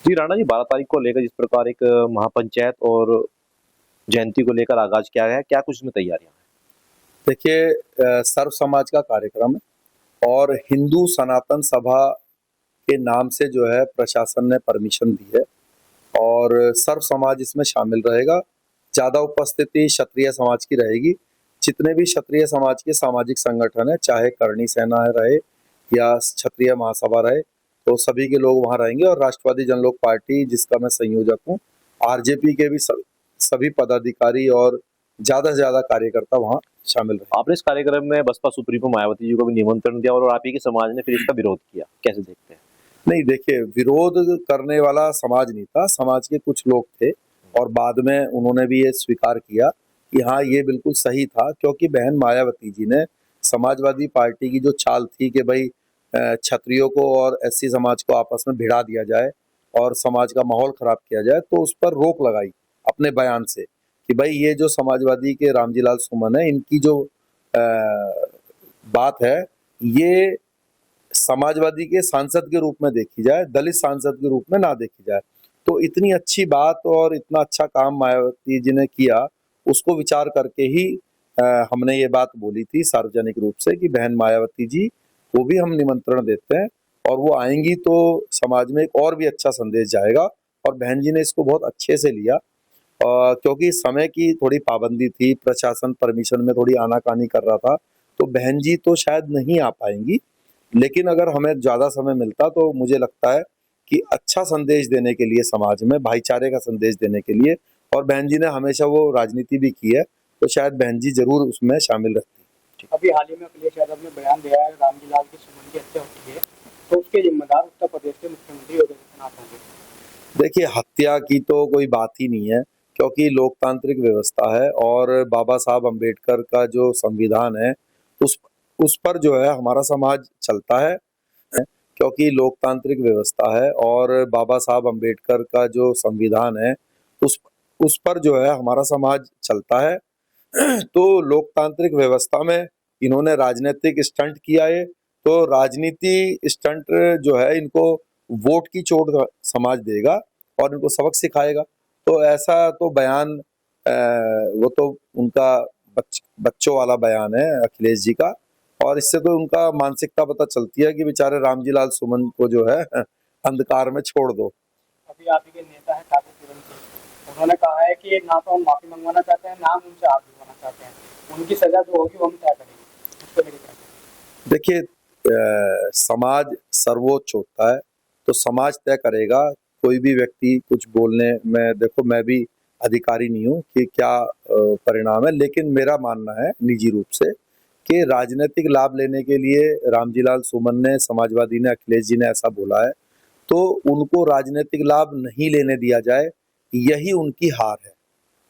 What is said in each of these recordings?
जी, राणा जी 12 तारीख को लेकर जिस प्रकार एक महापंचायत और जयंती को लेकर आगाज़ किया गया है, क्या कुछ इसमें तैयारियाँ हैं? देखिए सर्व समाज का कार्यक्रम है और हिंदू सनातन सभा के नाम से जो है प्रशासन ने परमिशन दी है और सर्व समाज इसमें शामिल रहेगा। ज़्यादा उपस्थिति क्षत्रिय समाज की रहेगी। जितने भी क्षत्रिय समाज के सामाजिक संगठन है, चाहे करणी सेना है रहे या क्षत्रिय महासभा रहे, तो सभी के लोग वहाँ रहेंगे और राष्ट्रवादी जनलोक पार्टी जिसका मैं संयोजक हूँ, आरजेपी के भी सभी पदाधिकारी और ज़्यादा से ज़्यादा कार्यकर्ता वहाँ शामिल रहे। आपने इस कार्यक्रम में बसपा सुप्रीमो मायावती जी को भी निमंत्रण दिया और आप ही के समाज ने फिर इसका विरोध किया। कैसे देखते हैं? नहीं देखिए, विरोध करने वाला समाज नहीं था, समाज के कुछ लोग थे और बाद में उन्होंने भी ये स्वीकार किया कि हाँ, ये बिल्कुल सही था क्योंकि बहन मायावती जी ने समाजवादी पार्टी की जो चाल थी कि भई क्षत्रियों को और एससी समाज को आपस में भिड़ा दिया जाए और समाज का माहौल खराब किया जाए, तो उस पर रोक लगाई अपने बयान से कि भई ये जो समाजवादी के रामजी लाल सुमन है, इनकी जो बात है, ये समाजवादी के सांसद के रूप में देखी जाए, दलित सांसद के रूप में ना देखी जाए। तो इतनी अच्छी बात और इतना अच्छा काम मायावती जी ने किया, उसको विचार करके ही हमने ये बात बोली थी सार्वजनिक रूप से कि बहन मायावती जी को भी हम निमंत्रण देते हैं और वो आएँगी तो समाज में एक और भी अच्छा संदेश जाएगा और बहन जी ने इसको बहुत अच्छे से लिया। क्योंकि समय की थोड़ी पाबंदी थी, प्रशासन परमिशन में थोड़ी आनाकानी कर रहा था, तो बहन जी तो शायद नहीं आ पाएँगी। लेकिन अगर हमें ज़्यादा समय मिलता तो मुझे लगता है कि अच्छा संदेश देने के लिए समाज में भाईचारे का संदेश देने के लिए और बहन जी ने हमेशा वो राजनीति भी की है, तो शायद बहन जी ज़रूर उसमें शामिल रहती। अभी हाल ही में अखिलेश यादव ने बयान दिया है रामजी लाल की सुमन की हत्या हुई है, तो उसके जिम्मेदार उत्तर प्रदेश के मुख्यमंत्री योगी आदित्यनाथ होंगे। देखिए, हत्या की तो कोई बात ही नहीं है क्योंकि लोकतांत्रिक व्यवस्था है और बाबा साहब अम्बेडकर का जो संविधान है, उस उस पर जो है हमारा समाज चलता है। क्योंकि लोकतांत्रिक व्यवस्था है और बाबा साहब अम्बेडकर का जो संविधान है, उस उस पर जो है हमारा समाज चलता है। तो लोकतांत्रिक व्यवस्था में इन्होंने राजनीतिक स्टंट किया है, तो राजनीति स्टंट जो है इनको वोट की चोट समाज देगा और इनको सबक सिखाएगा। तो ऐसा तो बयान वो तो उनका बच्चों वाला बयान है अखिलेश जी का और इससे तो उनका मानसिकता पता चलती है कि बेचारे रामजी लाल सुमन को जो है अंधकार में छोड़ दो। अभी आप ही के नेता हैं ठाकुर पूरन सिंह, उन्होंने कहा है कि ना तो हम माफी मंगवाना चाहते हैं, ना हम उनसे हाथ धुलवाना चाहते हैं। उनकी सजा जो होगी वो हम तय करेंगे। उसको लेकर क्या कहेंगे? देखिए समाज सर्वोच्च होता है, तो समाज तय करेगा। कोई भी व्यक्ति कुछ बोलने में देखो मैं भी अधिकारी नहीं हूँ कि क्या परिणाम है, लेकिन मेरा मानना है निजी रूप से कि राजनीतिक लाभ लेने के लिए रामजी लाल सुमन ने, समाजवादी ने, अखिलेश जी ने ऐसा बोला है, तो उनको राजनीतिक लाभ नहीं लेने दिया जाए, यही उनकी हार है।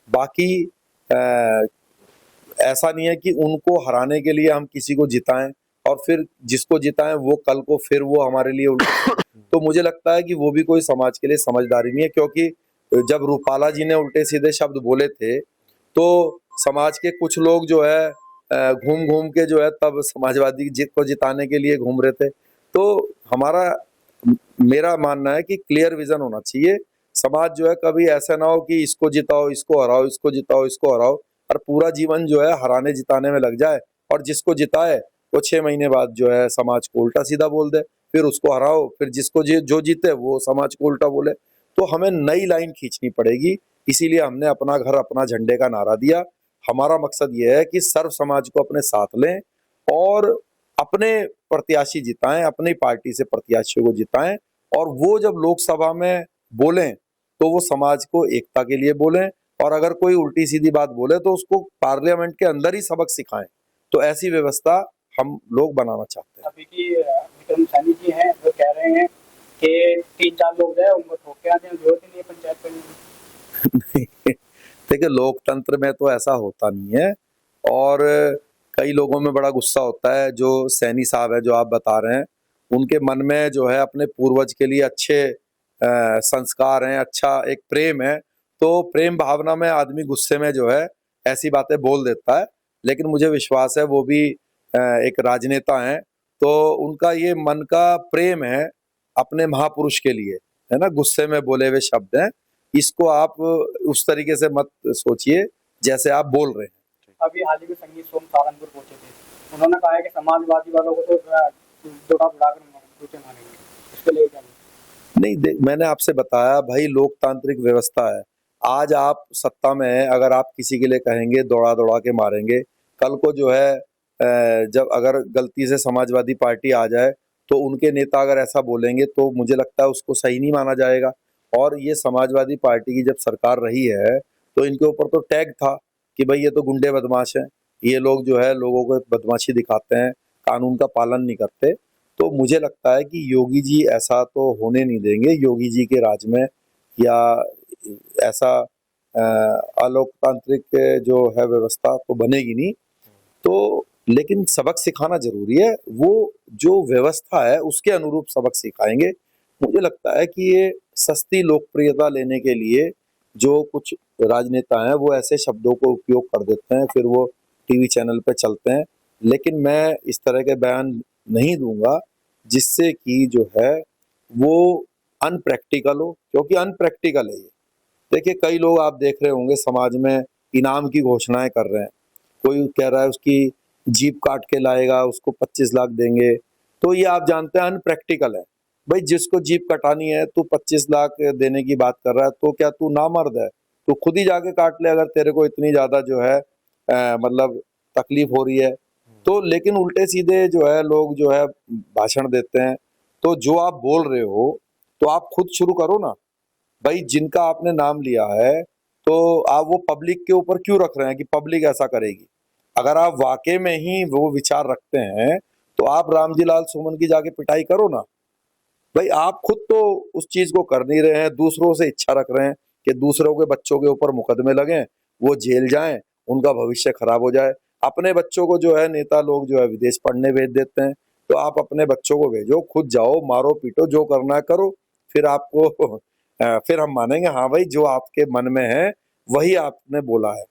बाकी अ, ऐसा नहीं है कि उनको हराने के लिए हम किसी को जिताएँ और फिर जिसको जिताएँ वो कल को फिर वो हमारे लिए तो मुझे लगता है कि वो भी कोई समाज के लिए समझदारी नहीं है क्योंकि जब रूपाला जी ने उल्टे-सीधे शब्द बोले थे, तो समाज के कुछ लोग जो है घूम-घूम के जो है तब समाजवादी जी को जिताने के लिए घूम रहे थे। तो हमारा मेरा मानना है कि क्लियर विज़न होना चाहिए। समाज जो है कभी ऐसा ना हो कि इसको जिताओ, इसको हराओ, इसको जिताओ, इसको हराओ और पूरा जीवन जो है हराने-जिताने में लग जाए और जिसको जिताए वो 6 महीने बाद जो है समाज को उल्टा-सीधा बोल दे। फिर उसको हराओ, फिर जिसको जो जीते वो समाज को उल्टा बोले। तो हमें नई लाइन खींचनी पड़ेगी, इसीलिए हमने अपना घर अपना झंडे का नारा दिया। हमारा मकसद ये है कि सर्व समाज को अपने साथ लें और अपने प्रत्याशी जिताएँ, अपनी पार्टी से प्रत्याशियों को जिताएँ और वो जब लोकसभा में बोलें, तो वो समाज को एकता के लिए बोलें और अगर कोई उल्टी-सीधी बात बोले तो उसको पार्लियामेंट के अंदर ही सबक सिखाएँ। तो ऐसी व्यवस्था हम लोग बनाना चाहते हैं। अभी की विक्रम सैनी जी हैं, वो कह रहे हैं कि 3-4 लोग हैं, उनको ठोक के आ जाएँ, जरूरत ही नहीं है पंचायत करने की। देखिए लोकतंत्र में तो ऐसा होता नहीं है और कई लोगों में बड़ा गुस्सा होता है। जो सैनी साहब हैं जो आप बता रहे हैं, उनके मन में जो है अपने पूर्वज के लिए अच्छे संस्कार हैं, अच्छा एक प्रेम है, तो प्रेम भावना में आदमी गुस्से में जो है ऐसी बातें बोल देता है। लेकिन मुझे विश्वास है वो भी एक राजनेता हैं, तो उनका ये मन का प्रेम है अपने महापुरुष के लिए। है ना, गुस्से में बोले हुए शब्द हैं। इसको आप उस तरीके से मत सोचिए जैसे आप बोल रहे हैं। अभी हाल ही में संगीत सोम सहारनपुर पहुंचे थे, उन्होंने कहा है कि समाजवादी वालों को तो दौड़ा बुलाकर पूछे मारेंगे, इसके लिए क्या? नहीं, मैंने आपसे बताया भाई, लोकतांत्रिक व्यवस्था है। आज आप सत्ता में हैं, अगर आप किसी के लिए कहेंगे दौड़ा दौड़ा के मारेंगे, कल को जो है जब अगर गलती से समाजवादी पार्टी आ जाए तो उनके नेता अगर ऐसा बोलेंगे तो मुझे लगता है उसको सही नहीं माना जाएगा। और ये समाजवादी पार्टी की जब सरकार रही है तो इनके ऊपर तो टैग था कि भाई ये तो गुंडे बदमाश हैं, ये लोग जो है लोगों को बदमाशी दिखाते हैं, कानून का पालन नहीं करते। तो मुझे लगता है कि योगी जी ऐसा तो होने नहीं देंगे। योगी जी के राज में या ऐसा अलोकतांत्रिक जो है व्यवस्था तो बनेगी नहीं। तो लेकिन सबक सिखाना जरूरी है, वो जो व्यवस्था है उसके अनुरूप सबक सिखाएंगे। मुझे लगता है कि ये सस्ती लोकप्रियता लेने के लिए जो कुछ राजनेता हैं वो ऐसे शब्दों को उपयोग कर देते हैं, फिर वो टीवी चैनल पे चलते हैं। लेकिन मैं इस तरह के बयान नहीं दूंगा जिससे कि जो है वो अनप्रैक्टिकल हो, क्योंकि अनप्रैक्टिकल है ये। देखिए, कई लोग आप देख रहे होंगे समाज में इनाम की घोषणाएं कर रहे हैं। कोई कह रहा है उसकी जीप काट के लाएगा उसको 25 लाख देंगे। तो ये आप जानते हैं अनप्रैक्टिकल है। भाई, जिसको जीप कटानी है तू 25 लाख देने की बात कर रहा है, तो क्या तू नामर्द है? तू खुद ही जाके काट ले अगर तेरे को इतनी ज्यादा जो है मतलब तकलीफ हो रही है तो। लेकिन उल्टे सीधे जो है लोग जो है भाषण देते हैं। तो जो आप बोल रहे हो तो आप खुद शुरू करो ना भाई। जिनका आपने नाम लिया है तो आप वो पब्लिक के ऊपर क्यों रख रहे हैं कि पब्लिक ऐसा करेगी? अगर आप वाकई में ही वो विचार रखते हैं तो आप रामजी लाल सुमन की जाके पिटाई करो ना भाई। आप खुद तो उस चीज को कर नहीं रहे हैं, दूसरों से इच्छा रख रहे हैं कि दूसरों के बच्चों के ऊपर मुकदमे लगें, वो जेल जाएं, उनका भविष्य खराब हो जाए। अपने बच्चों को जो है नेता लोग जो है विदेश पढ़ने भेज देते हैं। तो आप अपने बच्चों को भेजो, खुद जाओ, मारो पीटो, जो करना है करो। फिर आपको फिर हम मानेंगे हाँ भाई जो आपके मन में है वही आपने बोला है।